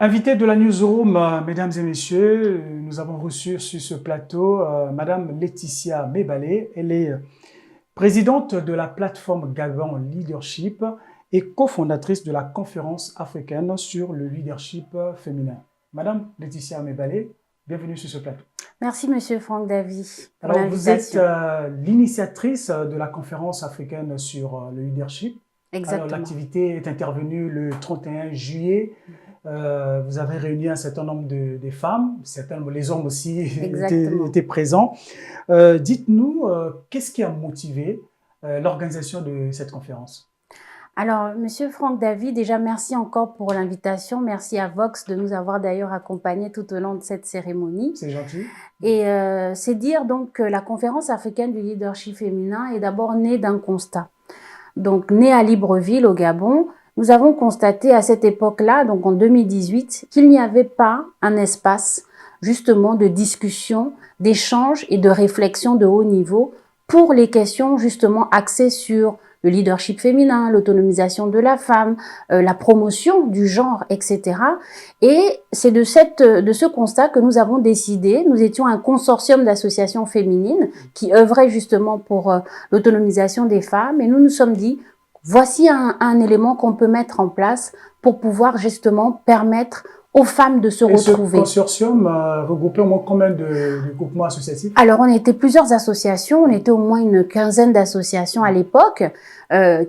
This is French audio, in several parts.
Invité de la Newsroom, mesdames et messieurs, nous avons reçu sur ce plateau Madame Laetitia Mebalé. Elle est présidente de la plateforme Gabon Leadership et cofondatrice de la conférence africaine sur le leadership féminin. Madame Laetitia Mebalé, bienvenue sur ce plateau. Merci Monsieur Franck Davy. Alors vous êtes l'initiatrice de la conférence africaine sur le leadership. Exactement. Alors l'activité est intervenue le 31 juillet. Vous avez réuni un certain nombre de femmes, les hommes aussi étaient présents. Dites-nous, qu'est-ce qui a motivé l'organisation de cette conférence? Alors, Monsieur Franck Davy, déjà merci encore pour l'invitation. Merci à Vox de nous avoir d'ailleurs accompagnés tout au long de cette cérémonie. C'est gentil. Et c'est dire donc que la conférence africaine du leadership féminin est d'abord née d'un constat. Donc, née à Libreville, au Gabon, nous avons constaté à cette époque-là, donc en 2018, qu'il n'y avait pas un espace justement de discussion, d'échange et de réflexion de haut niveau pour les questions justement axées sur le leadership féminin, l'autonomisation de la femme, la promotion du genre, etc. Et c'est de ce constat que nous avons décidé, nous étions un consortium d'associations féminines qui œuvraient justement pour l'autonomisation des femmes et nous nous sommes dit, voici un élément qu'on peut mettre en place pour pouvoir justement permettre aux femmes de se retrouver. Ce consortium regroupait au moins combien de groupements associatifs? Alors, on était plusieurs associations, on était au moins une quinzaine d'associations à l'époque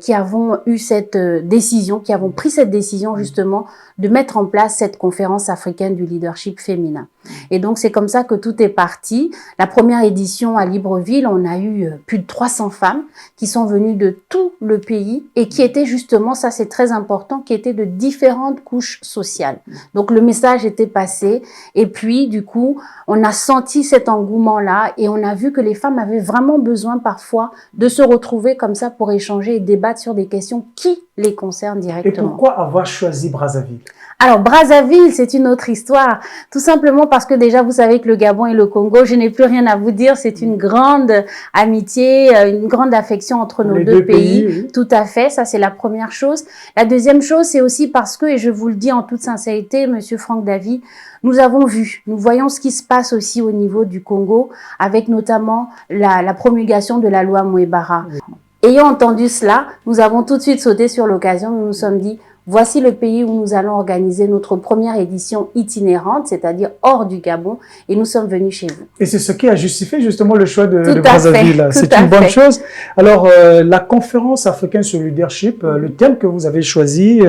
qui avons eu cette décision, qui avons pris cette décision justement de mettre en place cette conférence africaine du leadership féminin. Et donc, c'est comme ça que tout est parti. La première édition à Libreville, on a eu plus de 300 femmes qui sont venues de tout le pays et qui étaient justement, ça c'est très important, qui étaient de différentes couches sociales. Donc, le message était passé et puis, du coup, on a senti cet engouement-là et on a vu que les femmes avaient vraiment besoin parfois de se retrouver comme ça pour échanger et débattre sur des questions qui les concernent directement. Et pourquoi avoir choisi Brazzaville? Alors, Brazzaville, c'est une autre histoire. Tout simplement parce que déjà, vous savez que le Gabon et le Congo, je n'ai plus rien à vous dire. C'est une grande amitié, une grande affection entre nos deux pays. Oui. Tout à fait. Ça, c'est la première chose. La deuxième chose, c'est aussi parce que, et je vous le dis en toute sincérité, Monsieur Franck Davy, nous avons vu, nous voyons ce qui se passe aussi au niveau du Congo, avec notamment la promulgation de la loi Mouebara. Oui. Ayant entendu cela, nous avons tout de suite sauté sur l'occasion. Nous nous sommes dit, voici le pays où nous allons organiser notre première édition itinérante, c'est-à-dire hors du Gabon, et nous sommes venus chez vous. Et c'est ce qui a justifié justement le choix de Brazzaville. C'est une bonne chose. Alors, la conférence africaine sur le leadership, le thème que vous avez choisi,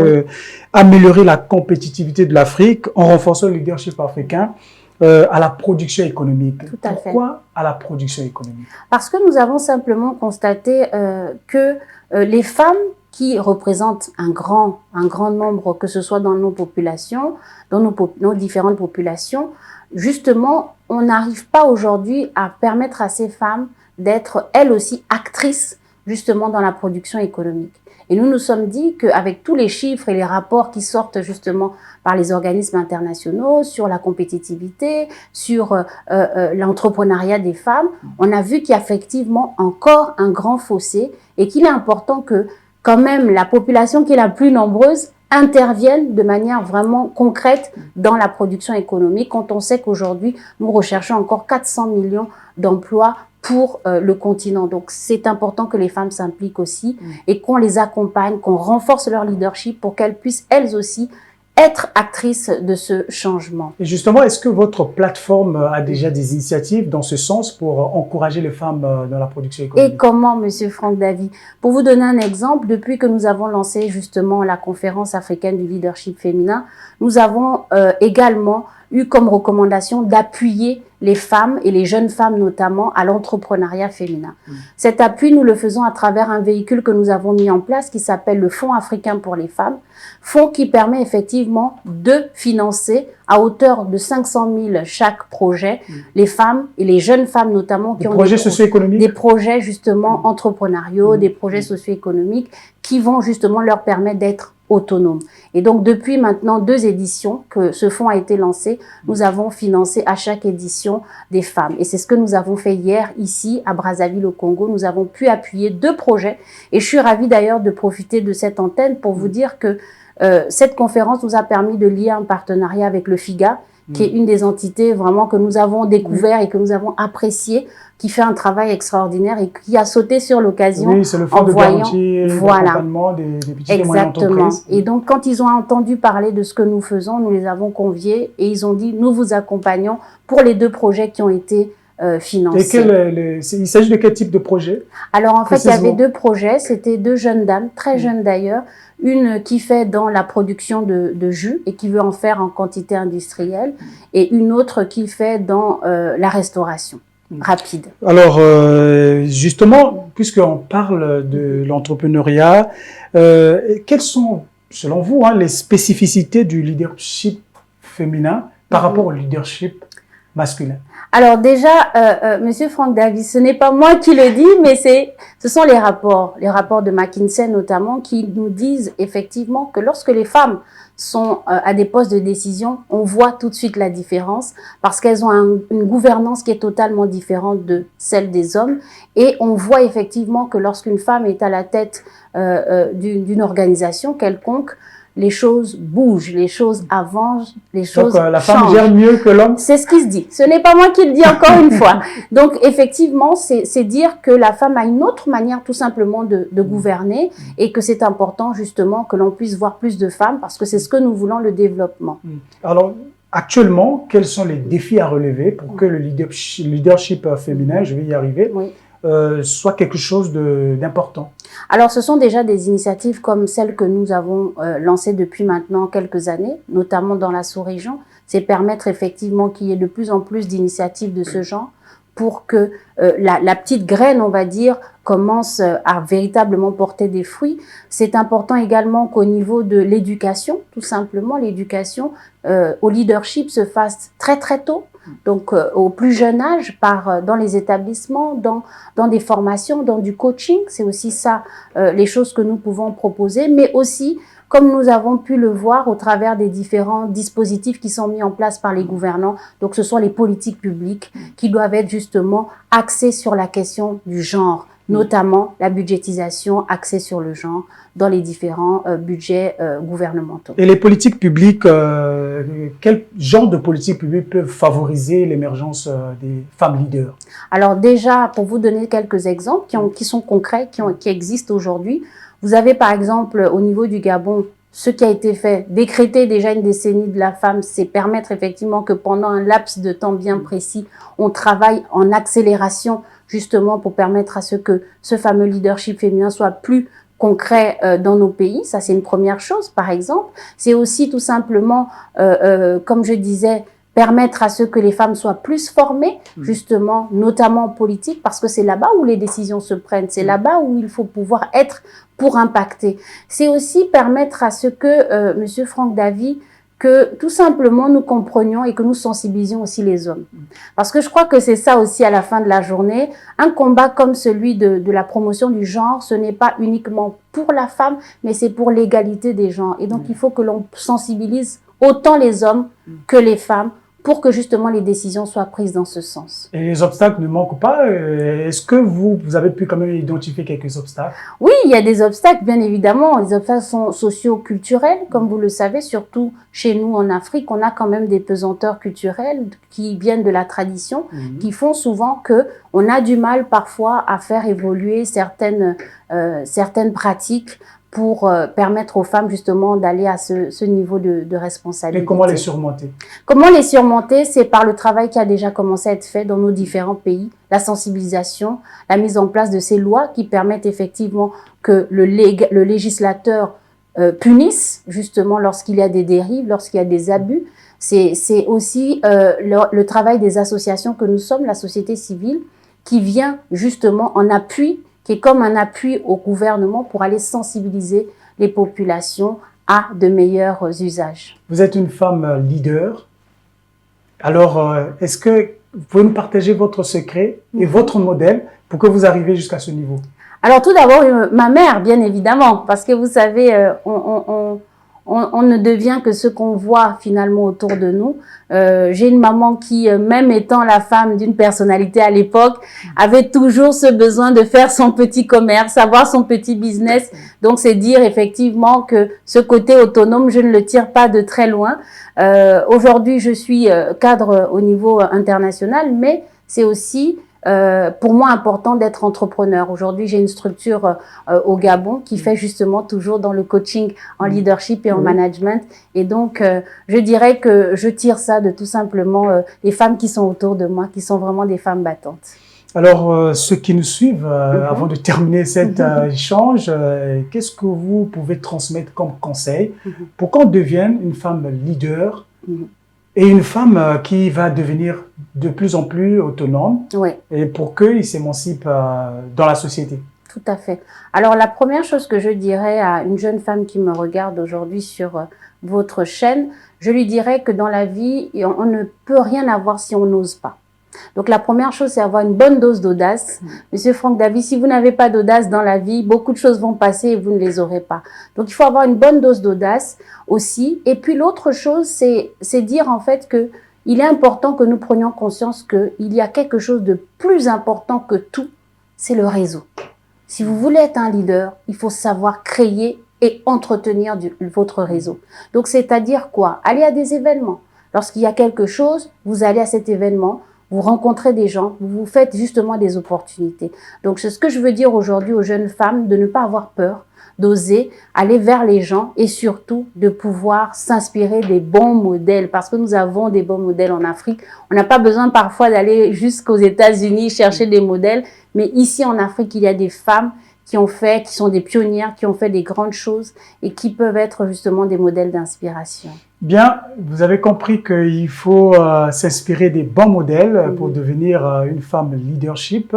améliorer la compétitivité de l'Afrique en renforçant le leadership africain à la production économique. Pourquoi à la production économique? Parce que nous avons simplement constaté que les femmes qui représentent un grand nombre, que ce soit dans nos populations, dans nos différentes populations, justement, on n'arrive pas aujourd'hui à permettre à ces femmes d'être elles aussi actrices justement dans la production économique. Et nous nous sommes dit qu'avec tous les chiffres et les rapports qui sortent justement par les organismes internationaux sur la compétitivité, sur l'entrepreneuriat des femmes, on a vu qu'il y a effectivement encore un grand fossé et qu'il est important que quand même la population qui est la plus nombreuse intervienne de manière vraiment concrète dans la production économique quand on sait qu'aujourd'hui nous recherchons encore 400 millions d'emplois pour le continent. Donc, c'est important que les femmes s'impliquent aussi et qu'on les accompagne, qu'on renforce leur leadership pour qu'elles puissent, elles aussi, être actrices de ce changement. Et justement, est-ce que votre plateforme a déjà des initiatives dans ce sens pour encourager les femmes dans la production économique? Et comment, Monsieur Franck Davy? Pour vous donner un exemple, depuis que nous avons lancé justement la conférence africaine du leadership féminin, nous avons également eu comme recommandation d'appuyer les femmes et les jeunes femmes notamment à l'entrepreneuriat féminin. Cet appui, nous le faisons à travers un véhicule que nous avons mis en place qui s'appelle le Fonds africain pour les femmes, fonds qui permet effectivement de financer à hauteur de 500 000 chaque projet, les femmes et les jeunes femmes notamment qui ont des projets justement entrepreneuriaux, des projets socio-économiques qui vont justement leur permettre d'être autonomes. Et donc, depuis maintenant 2 éditions que ce fonds a été lancé, nous avons financé à chaque édition des femmes. Et c'est ce que nous avons fait hier ici à Brazzaville au Congo. Nous avons pu appuyer 2 projets et je suis ravie d'ailleurs de profiter de cette antenne pour vous dire que cette conférence nous a permis de lier un partenariat avec le FIGA, qui est une des entités vraiment que nous avons découvert et que nous avons apprécié, qui fait un travail extraordinaire et qui a sauté sur l'occasion. Oui, c'est le fonds de garantie et d'accompagnement des petites et moyennes entreprises. Et donc, quand ils ont entendu parler de ce que nous faisons, nous les avons conviés et ils ont dit, nous vous accompagnons pour les 2 projets qui ont été financés. Et il s'agit de quel type de projet? Alors, en fait, il y avait 2 projets. C'était 2 jeunes dames, très jeunes d'ailleurs. Une qui fait dans la production de jus et qui veut en faire en quantité industrielle, et une autre qui fait dans la restauration rapide. Alors, justement, puisqu'on parle de l'entrepreneuriat, quelles sont, selon vous, les spécificités du leadership féminin par rapport au leadership masculin? Alors déjà, Monsieur Franck Davis, ce n'est pas moi qui le dis, mais ce sont les rapports de McKinsey notamment, qui nous disent effectivement que lorsque les femmes sont à des postes de décision, on voit tout de suite la différence parce qu'elles ont une gouvernance qui est totalement différente de celle des hommes, et on voit effectivement que lorsqu'une femme est à la tête d'une organisation quelconque, les choses bougent, les choses avancent, les choses Donc, la changent. femme gère mieux que l'homme? C'est ce qui se dit. Ce n'est pas moi qui le dis encore une fois. Donc, effectivement, c'est dire que la femme a une autre manière tout simplement de gouverner et que c'est important justement que l'on puisse voir plus de femmes parce que c'est ce que nous voulons, le développement. Alors, actuellement, quels sont les défis à relever pour que le leadership féminin, je vais y arriver, soit quelque chose d'important? Alors, ce sont déjà des initiatives comme celles que nous avons lancées depuis maintenant quelques années, notamment dans la sous-région. C'est permettre effectivement qu'il y ait de plus en plus d'initiatives de ce genre pour que la petite graine, on va dire, commence à véritablement porter des fruits. C'est important également qu'au niveau de l'éducation, tout simplement, l'éducation au leadership se fasse très très tôt. Donc, au plus jeune âge, dans les établissements, dans des formations, dans du coaching, c'est aussi ça, les choses que nous pouvons proposer, mais aussi, comme nous avons pu le voir au travers des différents dispositifs qui sont mis en place par les gouvernants. Donc, ce sont les politiques publiques qui doivent être justement axées sur la question du genre, notamment la budgétisation axée sur le genre dans les différents budgets gouvernementaux. Et les politiques publiques, quel genre de politiques publiques peuvent favoriser l'émergence des femmes leaders? Alors déjà, pour vous donner quelques exemples qui sont concrets, qui existent aujourd'hui, vous avez par exemple au niveau du Gabon, ce qui a été fait, décréter déjà une décennie de la femme, c'est permettre effectivement que pendant un laps de temps bien précis, on travaille en accélération justement pour permettre à ce que ce fameux leadership féminin soit plus concret dans nos pays. Ça, c'est une première chose, par exemple. C'est aussi tout simplement, comme je disais, permettre à ce que les femmes soient plus formées, justement, notamment en politique, parce que c'est là-bas où les décisions se prennent, c'est là-bas où il faut pouvoir être pour impacter. C'est aussi permettre à ce que, Monsieur Franck Davis, que tout simplement nous comprenions et que nous sensibilisions aussi les hommes. Parce que je crois que c'est ça aussi à la fin de la journée. Un combat comme celui de la promotion du genre, ce n'est pas uniquement pour la femme, mais c'est pour l'égalité des genres. Et donc il faut que l'on sensibilise autant les hommes que les femmes pour que justement les décisions soient prises dans ce sens. Et les obstacles ne manquent pas. Est-ce que vous avez pu quand même identifier quelques obstacles? Oui, il y a des obstacles, bien évidemment. Les obstacles sont socio-culturels, comme vous le savez, surtout chez nous en Afrique. On a quand même des pesanteurs culturelles qui viennent de la tradition, qui font souvent que on a du mal parfois à faire évoluer certaines pratiques pour permettre aux femmes justement d'aller à ce niveau de responsabilité. Et comment les surmonter? Comment les surmonter? C'est par le travail qui a déjà commencé à être fait dans nos différents pays, la sensibilisation, la mise en place de ces lois qui permettent effectivement que le législateur punisse justement lorsqu'il y a des dérives, lorsqu'il y a des abus. C'est aussi le travail des associations que nous sommes, la société civile, qui vient justement en appui, qui est comme un appui au gouvernement pour aller sensibiliser les populations à de meilleurs usages. Vous êtes une femme leader. Alors, est-ce que vous pouvez nous partager votre secret et votre modèle pour que vous arriviez jusqu'à ce niveau? Alors, tout d'abord, ma mère, bien évidemment, parce que vous savez, on ne devient que ce qu'on voit finalement autour de nous. J'ai une maman qui, même étant la femme d'une personnalité à l'époque, avait toujours ce besoin de faire son petit commerce, avoir son petit business. Donc, c'est dire effectivement que ce côté autonome, je ne le tire pas de très loin. Aujourd'hui, je suis cadre au niveau international, mais c'est aussi pour moi important d'être entrepreneur. Aujourd'hui, j'ai une structure au Gabon qui fait justement toujours dans le coaching en leadership et en management. Et donc, je dirais que je tire ça de tout simplement les femmes qui sont autour de moi, qui sont vraiment des femmes battantes. Alors, ceux qui nous suivent, avant de terminer cet échange, qu'est-ce que vous pouvez transmettre comme conseil pour qu'on devienne une femme leader et une femme qui va devenir de plus en plus autonome et pour qu'ils s'émancipent dans la société? Tout à fait. Alors, la première chose que je dirais à une jeune femme qui me regarde aujourd'hui sur votre chaîne, je lui dirais que dans la vie, on ne peut rien avoir si on n'ose pas. Donc, la première chose, c'est avoir une bonne dose d'audace. Monsieur Franck David, si vous n'avez pas d'audace dans la vie, beaucoup de choses vont passer et vous ne les aurez pas. Donc, il faut avoir une bonne dose d'audace aussi. Et puis, l'autre chose, c'est dire en fait que il est important que nous prenions conscience qu'il y a quelque chose de plus important que tout, c'est le réseau. Si vous voulez être un leader, il faut savoir créer et entretenir votre réseau. Donc, c'est-à-dire quoi? Aller à des événements. Lorsqu'il y a quelque chose, vous allez à cet événement, vous rencontrez des gens, vous vous faites justement des opportunités. Donc, c'est ce que je veux dire aujourd'hui aux jeunes femmes, de ne pas avoir peur, d'oser aller vers les gens et surtout de pouvoir s'inspirer des bons modèles parce que nous avons des bons modèles en Afrique. On n'a pas besoin parfois d'aller jusqu'aux États-Unis chercher des modèles, mais ici en Afrique, il y a des femmes qui sont des pionnières, qui ont fait des grandes choses et qui peuvent être justement des modèles d'inspiration. Bien, vous avez compris qu'il faut s'inspirer des bons modèles pour devenir une femme leadership.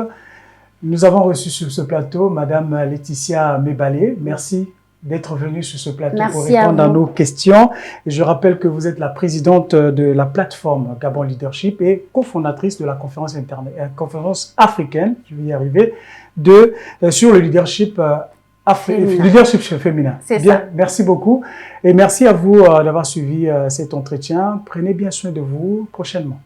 Nous avons reçu sur ce plateau Madame Laetitia Mebale. Merci d'être venue sur ce plateau pour répondre à nos questions. Et je rappelle que vous êtes la présidente de la plateforme Gabon Leadership et cofondatrice de la conférence africaine, je vais y arriver, sur le leadership leadership féminin. C'est bien, ça. merci beaucoup. Et merci à vous d'avoir suivi cet entretien. Prenez bien soin de vous prochainement.